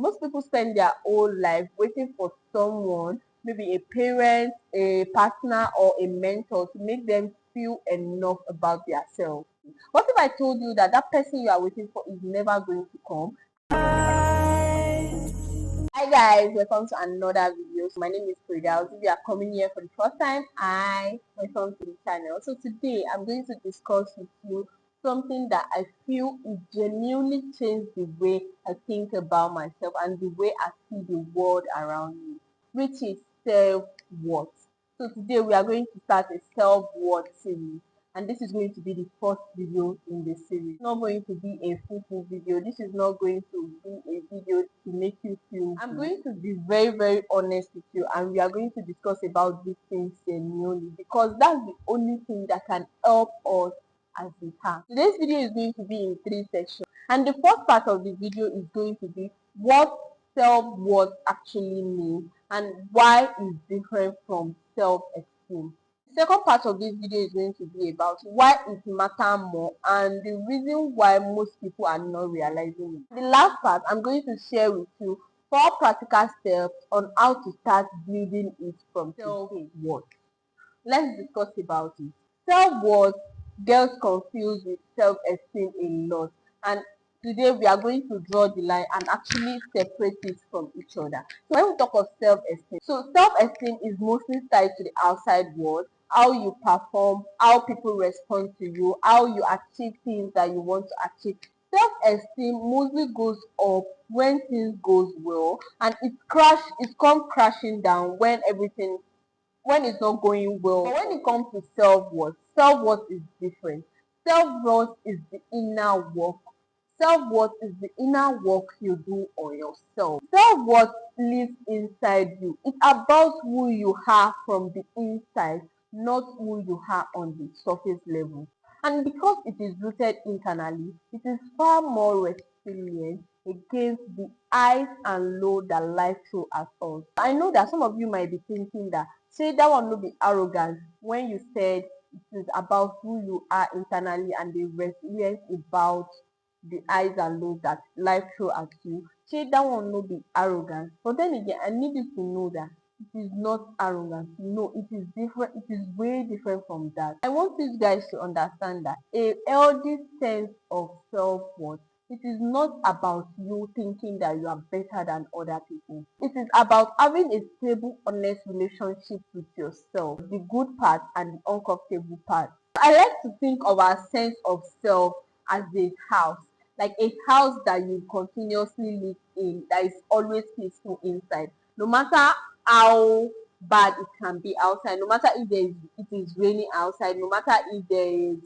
Most people spend their whole life waiting for someone, maybe a parent, a partner, or a mentor to make them feel enough about themselves. What if I told you that that person you are waiting for is never going to come? Hi guys, welcome to another video. So my name is Frida. If you are coming here for the first time, I welcome to the channel. So today I'm going to discuss with you something that I feel it genuinely changed the way I think about myself and the way I see the world around me, which is self-worth. So today we are going to start a self-worth series, and this is going to be the first video in the series. It's not going to be a full video. This is not going to be a video to make you feel I'm going to be very honest with you, and we are going to discuss about these things genuinely, because that's the only thing that can help us as we can. Today's video is going to be in 3 sections, and the first part of the video is going to be what self-worth actually means and why it's different from self-esteem. The second part of this video is going to be about why it matters more and the reason why most people are not realizing it. The last part, I'm going to share with you 4 practical steps on how to start building it from self-worth. Let's discuss about it. Self-worth gets confused with self-esteem a lot, and today we are going to draw the line and actually separate it from each other. So when we talk of self-esteem, so self-esteem is mostly tied to the outside world, how you perform, how people respond to you, how you achieve things that you want to achieve. Self-esteem mostly goes up when things goes well, and it comes crashing down when it's not going well. But when it comes to self-worth is different. Self-worth is the inner work. Self-worth is the inner work you do on yourself. Self-worth lives inside you. It's about who you are from the inside, not who you are on the surface level. And because it is rooted internally, it is far more resilient against the highs and lows that life throws at us. I know that some of you might be thinking that, say that one will be arrogant when you said it is about who you are internally and the resilience about the highs and lows that life throws at you. Say that one will be arrogant. But then again, I need you to know that it is not arrogance. No, it is different. It is way different from that. I want you guys to understand that a healthy sense of self-worth, it is not about you thinking that you are better than other people. It is about having a stable, honest relationship with yourself, the good part and the uncomfortable part. I like to think of our sense of self as a house, like a house that you continuously live in, that is always peaceful inside. No matter how bad it can be outside, no matter if it is raining outside, no matter if there is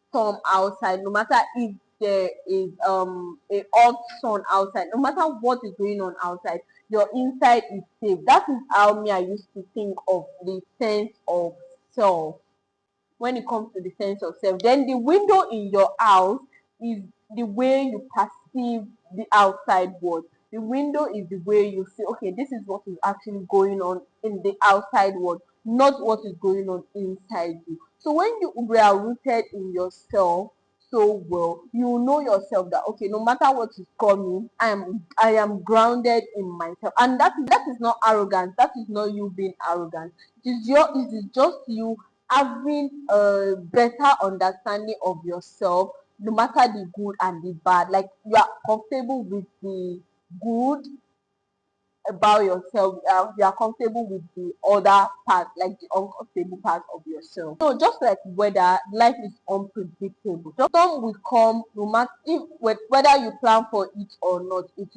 storm outside, no matter if there is a hot sun outside, no matter what is going on outside, your inside is safe. That is how me I used to think of the sense of self. When it comes to the sense of self, then the window in your house is the way you perceive the outside world. The window is the way you say, okay, this is what is actually going on in the outside world, not what is going on inside you. So when you are rooted in yourself so well, you know yourself that, okay, no matter what is coming, I am grounded in myself. And that is not arrogance. That is not you being arrogant. It is just you having a better understanding of yourself, no matter the good and the bad. Like, you are comfortable with the good about yourself, you are comfortable with the other part, like the uncomfortable part of yourself. So just like weather, life is unpredictable. The storm will come, no matter whether you plan for it or not. It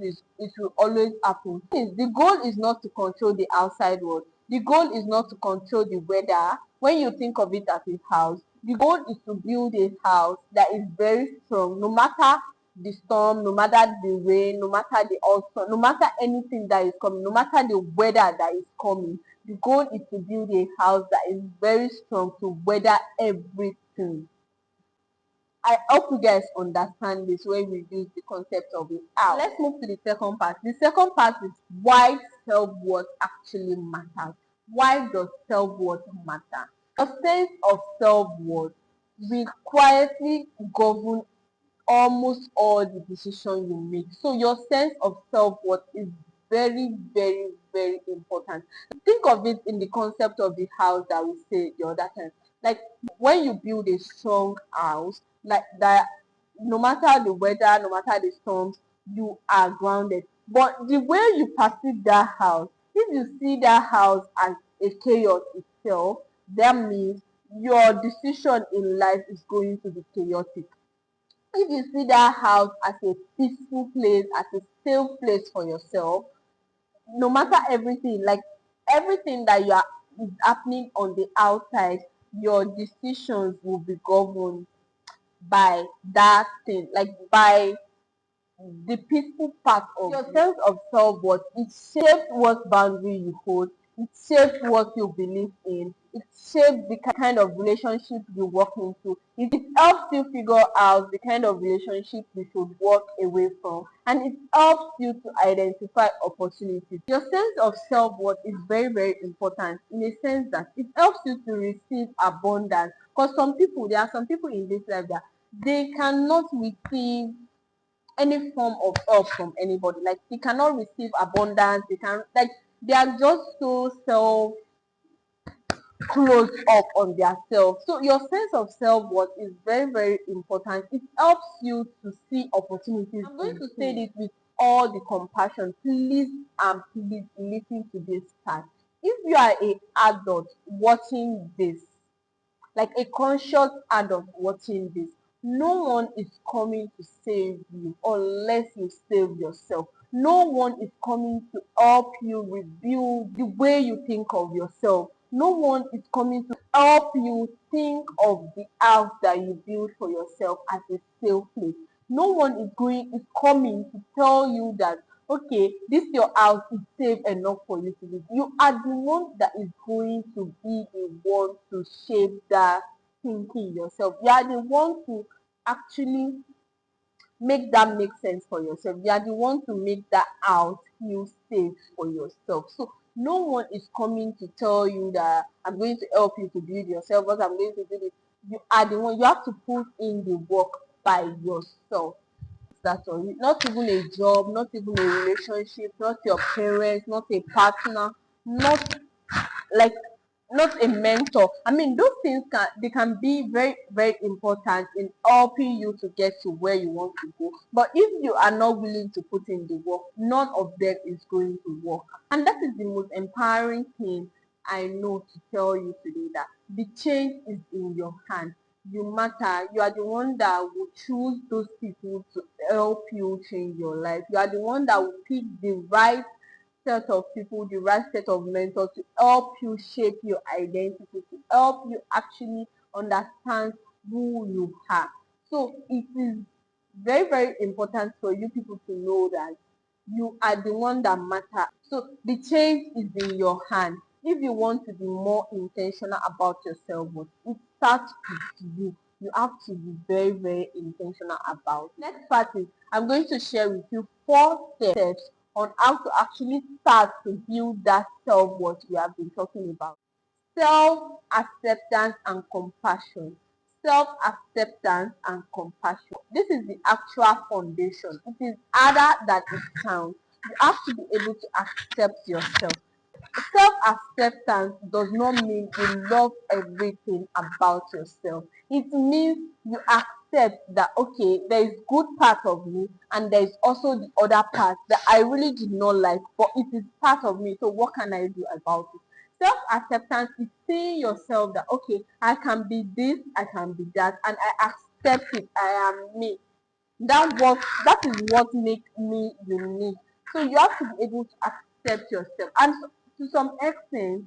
will always happen. The goal is not to control the outside world. The goal is not to control the weather. When you think of it as a house, the goal is to build a house that is very strong, no matter the storm, no matter the rain, no matter the sun, no matter anything that is coming, no matter the weather that is coming. The goal is to build a house that is very strong to weather everything. I hope you guys understand this when we use the concept of it out. Let's move to the second part. The second part is why self-worth actually matters. Why does self-worth matter? A sense of self-worth will quietly govern almost all the decisions you make. So your sense of self-worth is very, very, very important. Think of it in the concept of the house that we say the other time. Like when you build a strong house, like that, no matter the weather, no matter the storms, you are grounded. But the way you perceive that house, if you see that house as a chaos itself, that means your decision in life is going to be chaotic. If you see that house as a peaceful place, as a safe place for yourself, no matter everything, like everything that you are is happening on the outside, your decisions will be governed by that thing, like by the peaceful part of your sense of self-worth. It shapes what boundary you hold, it shapes what you believe in, it shapes the kind of relationship you walk into, it helps you figure out the kind of relationship you should walk away from, and it helps you to identify opportunities. Your sense of self-worth is very, very important in a sense that it helps you to receive abundance, because there are some people in this life that they cannot receive any form of help from anybody. Like they cannot receive abundance. They can like they are just so self closed up on their self. So your sense of self-worth is very, very important. It helps you to see opportunities. I'm going to say this with all the compassion. Please and please listen to this part. If you are a adult watching this, like a conscious adult watching this, no one is coming to save you unless you save yourself. No one is coming to help you rebuild the way you think of yourself. No one is coming to help you think of the house that you build for yourself as a safe place. No one is coming to tell you that okay, this your house is safe enough for you to live. You are the one that is going to be the one to shape that thinking yourself. You are the one to actually make that make sense for yourself. You are the one to make that house feel safe for yourself. So no one is coming to tell you that I'm going to help you to build yourself, but I'm going to do this. You are the one. You have to put in the work by yourself. That's all. Not even a job, not even a relationship, not your parents, not a partner, not like not a mentor. I mean, those things can be very, very important in helping you to get to where you want to go. But if you are not willing to put in the work, none of them is going to work. And that is the most empowering thing I know to tell you today, that the change is in your hand. You matter. You are the one that will choose those people to help you change your life. You are the one that will pick the right set of people, the right set of mentors to help you shape your identity, to help you actually understand who you are. So it is very, very important for you people to know that you are the one that matter. So the change is in your hand. If you want to be more intentional about yourself, it starts with you. You have to be very, very intentional about it. Next part is I'm going to share with you 4 steps on how to actually start to build that self-worth we have been talking about. Self-acceptance and compassion. Self-acceptance and compassion. This is the actual foundation. It is harder than it sounds. You have to be able to accept yourself. Self-acceptance does not mean you love everything about yourself. It means you accept that okay, there is good part of me and there is also the other part that I really did not like, but it is part of me. So what can I do about it? Self-acceptance is seeing yourself that okay, I can be this, I can be that, and I accept it. I am me. That is what makes me unique. So you have to be able to accept yourself. And to some extent,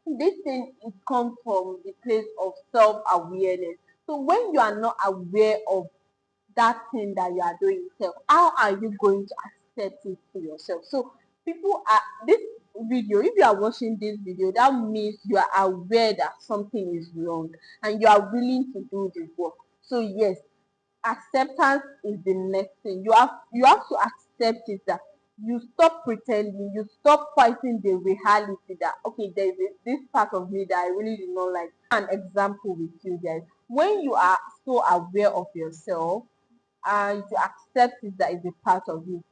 this thing it comes from the place of self-awareness. So when you are not aware of that thing that you are doing yourself, how are you going to accept it to yourself? So people are this video, if you are watching this video, that means you are aware that something is wrong and you are willing to do the work. So yes, acceptance is the next thing. You have to accept it, that you stop pretending, you stop fighting the reality that okay, there is this part of me that I really do not like. An example with you guys, when you are so aware of yourself, and you accept it that is a part of you.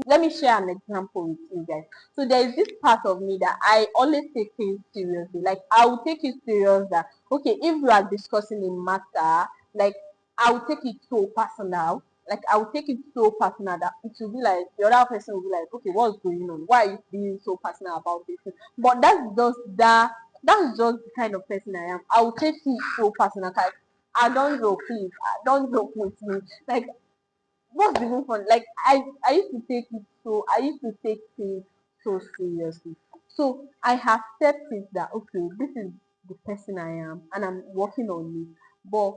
Let me share an example with you guys. So there is this part of me that I always take things seriously. Like I will take it serious that okay, if we are discussing a matter, like I will take it so personal. Like I will take it so personal that it will be like the other person will be like, okay, what's going on? Why are you being so personal about this? But that's just the kind of person I am. I will take it so personal. Like I don't joke, please. I don't joke with me. Like what's even fun? Like I used to take it so I used to take things so seriously. So I have accepted that okay, this is the person I am and I'm working on it. But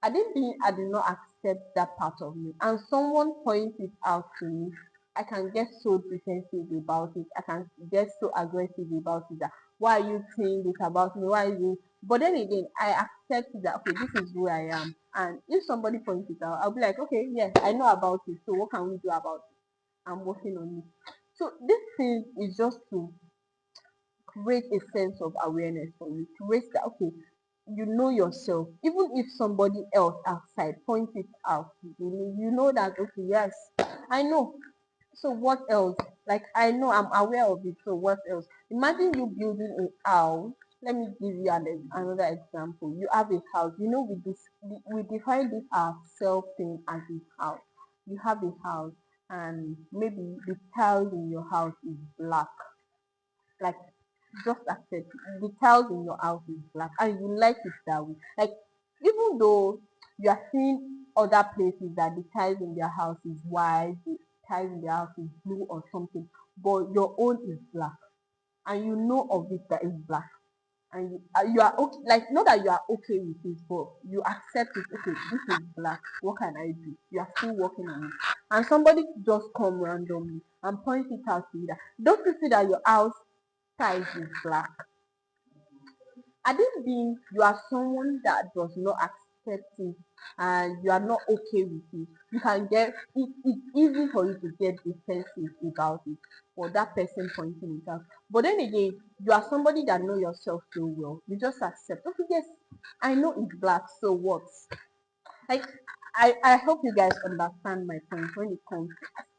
I didn't think I did not accept that part of me. And someone points it out to me. I can get so defensive about it. I can get so aggressive about it that why are you saying this about me? Why are you but then again, I accept that okay, this is who I am. And if somebody points it out, I'll be like, okay, yes, I know about it. So what can we do about it? I'm working on it. So this thing is just to create a sense of awareness for you. To raise that okay, you know yourself. Even if somebody else outside points it out, you know that okay, yes, I know. So what else? Like I know I'm aware of it. So what else? Imagine you building a house. Let me give you another example. You have a house. You know, we define this ourself thing as a house. You have a house, and maybe the tiles in your house is black. Like just accept it. The tiles in your house is black, and you like it that way. Like even though you are seeing other places that the tiles in their house is white, the tiles in their house is blue or something, but your own is black, and you know of it that is black, and you are okay. Like not that you are okay with it, but you accept it. Okay, this is black. What can I do? You are still working on it, and somebody just come randomly and point it out to you that don't you see that your house tiles is black? At this being you are someone that does not accept it and you are not okay with it, you can get it's easy for you to get defensive about it for that person pointing it out. But then again, you are somebody that know yourself so well. You just accept, okay, yes, I know it's black, so what? Like I hope you guys understand my point when it comes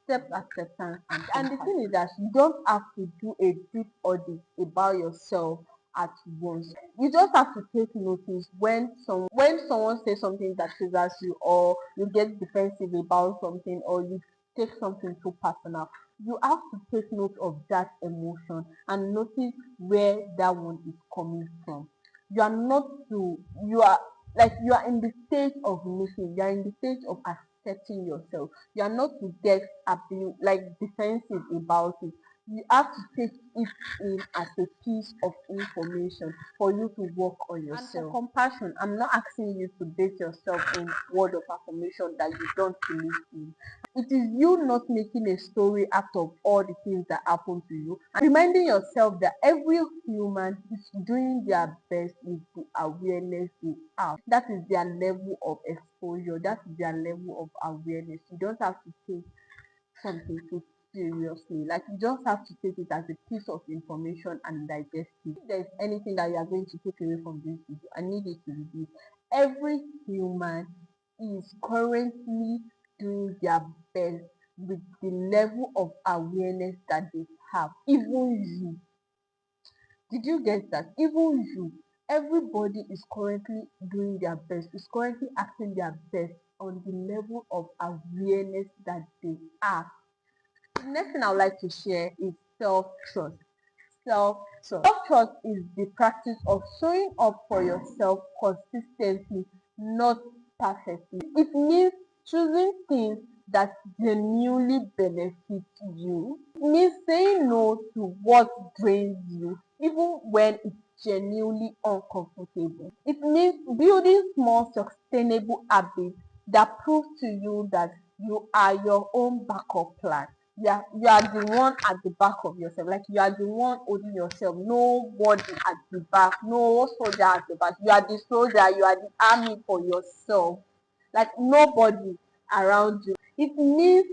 to acceptance and the thing is that you don't have to do a deep audit about yourself at once. You just have to take notice when someone says something that triggers you or you get defensive about something or you take something too personal. You have to take note of that emotion and notice where that one is coming from. You are not to you are like you are in the stage of making, you are in the stage of accepting yourself. You are not to get like defensive about it. You have to take it in as a piece of information for you to work on yourself. And for compassion, I'm not asking you to base yourself in word of affirmation that you don't believe in. It is you not making a story out of all the things that happen to you and reminding yourself that every human is doing their best with the awareness they have. That is their level of exposure, that is their level of awareness. You don't have to take something too seriously. Like you just have to take it as a piece of information and digest it. If there's anything that you are going to take away from this video, I need it to be this. Every human is currently doing their best with the level of awareness that they have. Even you. Did you get that? Even you. Everybody is currently doing their best, is currently acting their best on the level of awareness that they have. The next thing I would like to share is self-trust. Self-trust. Self-trust is the practice of showing up for yourself consistently, not perfectly. It means choosing things that genuinely benefit you. It means saying no to what drains you, even when it's genuinely uncomfortable. It means building small, sustainable habits that prove to you that you are your own backup plan. You are the one at the back of yourself. Like you are the one holding yourself. Nobody at the back. No soldier at the back. You are the soldier. You are the army for yourself. Like nobody around you. It means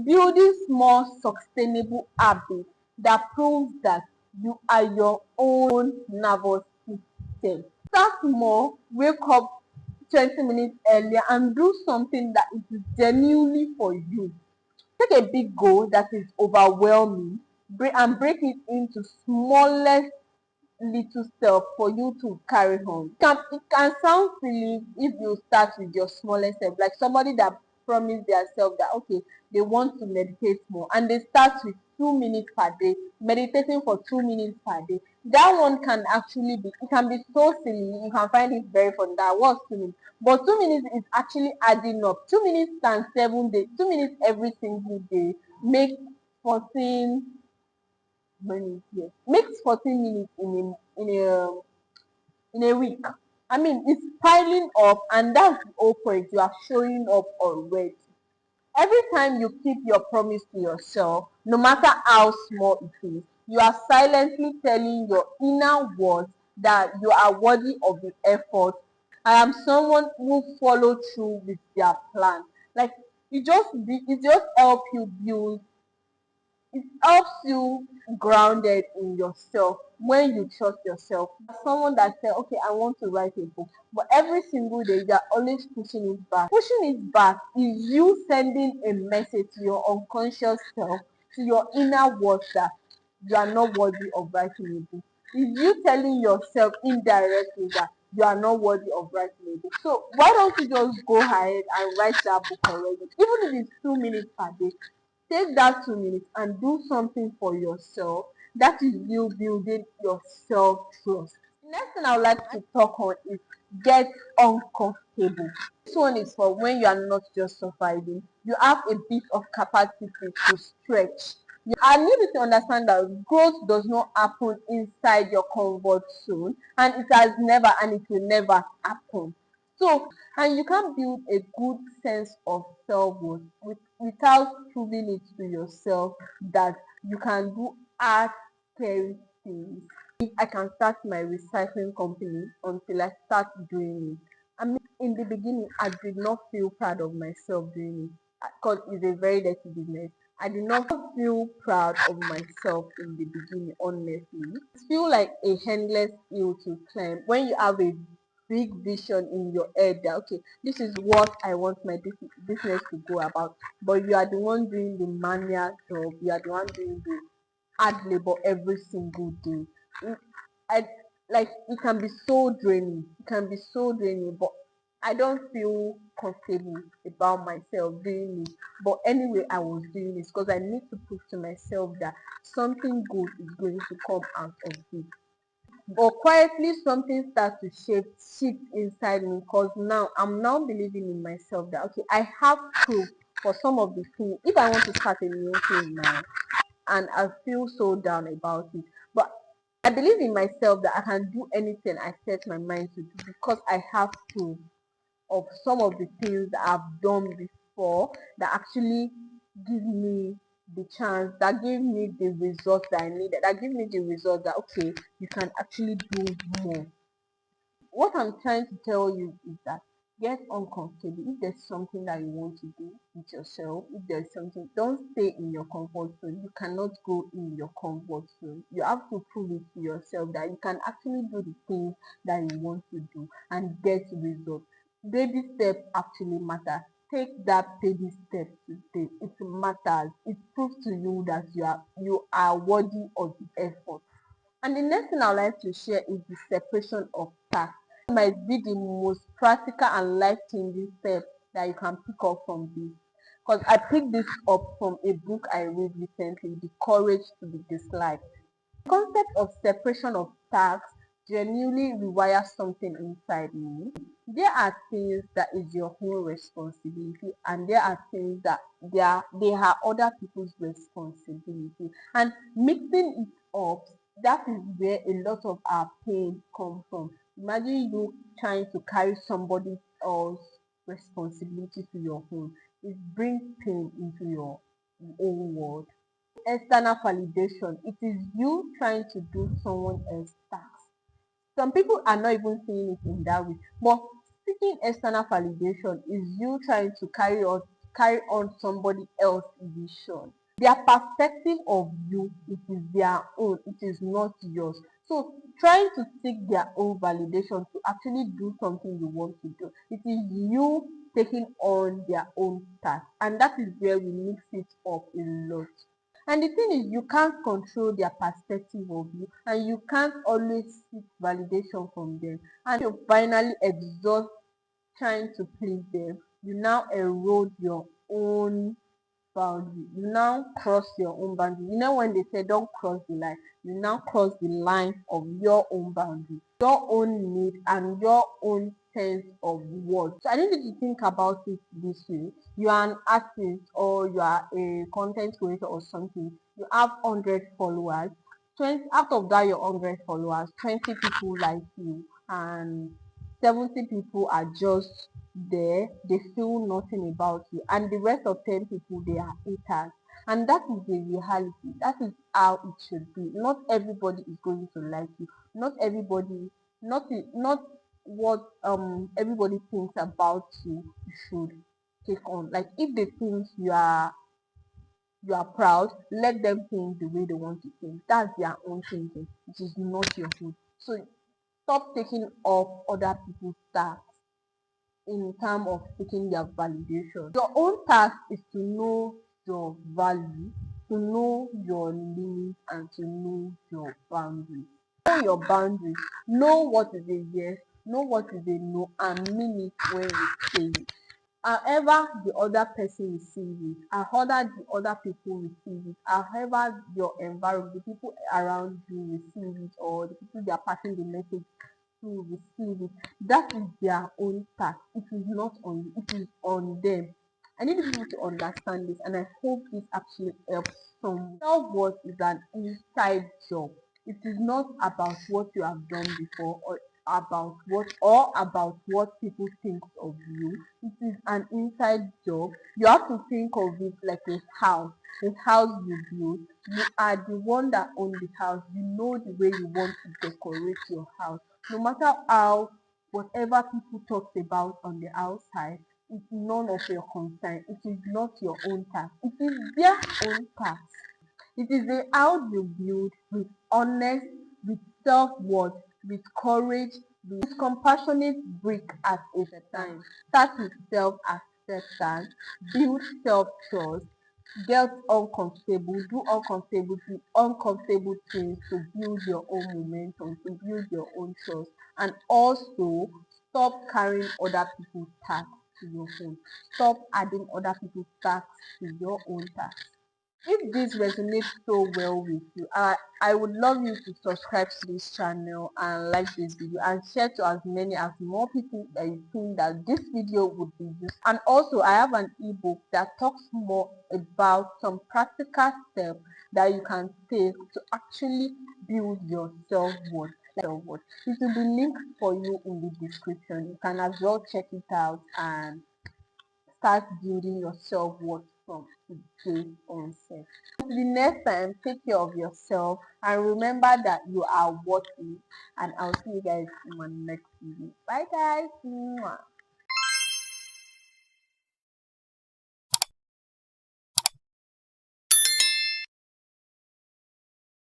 building small sustainable habits that proves that you are your own nervous system. Start small, wake up 20 minutes earlier and do something that is genuinely for you. Take a big goal that is overwhelming and break it into smallest little step for you to carry on. It can sound silly if you start with your smallest step, like somebody that promised themselves that okay, they want to meditate more and they start with 2 minutes per day, meditating for 2 minutes per day. That one can actually be, it can be so silly, you can find it very fun. That was 2 minutes, but 2 minutes is actually adding up. 2 minutes times 7 days, 2 minutes every single day make 14 minutes, yes, makes 14 minutes in a week. I mean, it's piling up, and that's the whole point. You are showing up already. Every time you keep your promise to yourself, no matter how small it is, you are silently telling your inner world that you are worthy of the effort. I am someone who follow through with their plan. Like it just help you build, it helps you grounded in yourself when you trust yourself. Someone that said, okay, I want to write a book, but every single day you're always pushing it back. Pushing it back is you sending a message to your unconscious self, to your inner world, that you are not worthy of writing a book. Is you telling yourself indirectly that you are not worthy of writing a book. So why don't you just go ahead and write that book already? Even if it's 2 minutes per day, take that 2 minutes and do something for yourself. That is you building your self trust. Next thing I would like to talk on is get uncomfortable. This one is for when you are not just surviving, you have a bit of capacity to stretch. I need you to understand that growth does not happen inside your comfort zone, and it has never and it will never happen. So, and you can't build a good sense of self-worth without proving it to yourself that you can do hard, scary things. If I can start my recycling company until I start doing it. I mean, in the beginning, I did not feel proud of myself doing it because it's a very dirty business. I did not feel proud of myself in the beginning, honestly. It feels like a endless hill to climb when you have a big vision in your head that okay, this is what I want my business to go about, but you are the one doing the manual job, you are the one doing the hard labor every single day. it, I, like it can be so draining, but I don't feel comfortable about myself doing it. But anyway, I was doing this because I need to prove to myself that something good is going to come out of it. But quietly something starts to shift inside me, because now I'm now believing in myself that okay, I have proof for some of the things. If I want to start a new thing now and I feel so down about it, but I believe in myself that I can do anything I set my mind to do because I have proof of some of the things that I've done before that actually give me the chance, that give me the results that I needed, that give me the result that okay, you can actually do more. What I'm trying to tell you is that get uncomfortable. If there's something that you want to do with yourself, if there's something, don't stay in your comfort zone. You cannot go in your comfort zone. You have to prove it to yourself that you can actually do the things that you want to do and get results. Baby steps actually matter. Take that baby step today. It matters. It proves to you that you are worthy of the effort. And the next thing I'd like to share is the separation of tasks. It might be the most practical and life-changing step that you can pick up from this. Because I picked this up from a book I read recently, The Courage to be Disliked. The concept of separation of tasks genuinely rewires something inside me. There are things that is your own responsibility, and there are things that they are other people's responsibility. And mixing it up, that is where a lot of our pain come from. Imagine you trying to carry somebody else's responsibility to your own. It brings pain into your own world. External validation, it is you trying to do someone else's task. Some people are not even seeing it in that way, but seeking external validation is you trying to carry on somebody else's vision. Their perspective of you, it is their own, it is not yours. So trying to seek their own validation to actually do something you want to do, it is you taking on their own task, and that is where we mix it up a lot. And the thing is, you can't control their perspective of you, and you can't always seek validation from them. And you finally exhaust trying to please them, you now erode your own boundary. You now cross your own boundary. You know when they say don't cross the line, you now cross the line of your own boundary, your own need, and your own sense of worth. So I need you to think about it this way. You are an artist or you are a content creator or something. You have 100 followers. 20 out of that your 100 followers, 20 people like you, and 70 people are just there, they feel nothing about you, and the rest of 10 people, they are haters. And that is the reality. That is how it should be. Not everybody is going to like you. Not everybody, not what everybody thinks about you, you should take on. Like if they think you are proud, let them think the way they want to think. That's their own thinking. It is not your own. So stop taking off other people's tasks in terms of seeking their validation. Your own task is to know your value, to know your limits, and to know your boundaries. Know your boundaries, know what is a yes, know what is a no, and mean it when you say it. However the other person receives it, however the other people receive it, however your environment, the people around you receive it, or the people they are passing the message to receive it, that is their own task. It is not on you, it is on them. I need people to understand this, and I hope this actually helps some. Self-worth is an inside job. It is not about what you have done before, or about what people think of you. It is an inside job. You have to think of it like a house you build. You are the one that owns the house. You know the way you want to decorate your house. No matter how whatever people talk about on the outside, it's none of your concern. It is not your own task. It is their own task. It is a house you build with honest, with self-worth, with courage, with compassionate brick at a time. Start with self-acceptance, build self-trust, get uncomfortable, do uncomfortable things to build your own momentum, to build your own trust, and also stop carrying other people's tasks to your own. Stop adding other people's tasks to your own tasks. If this resonates so well with you, I would love you to subscribe to this channel and like this video and share to as many as more people that you think that this video would be useful. And also I have an ebook that talks more about some practical steps that you can take to actually build your self-worth. It will be linked for you in the description. You can as well check it out and start building your self-worth from today onset. Until the next time, take care of yourself and remember that you are worthy. And I'll see you guys in my next video. Bye guys. Mwah.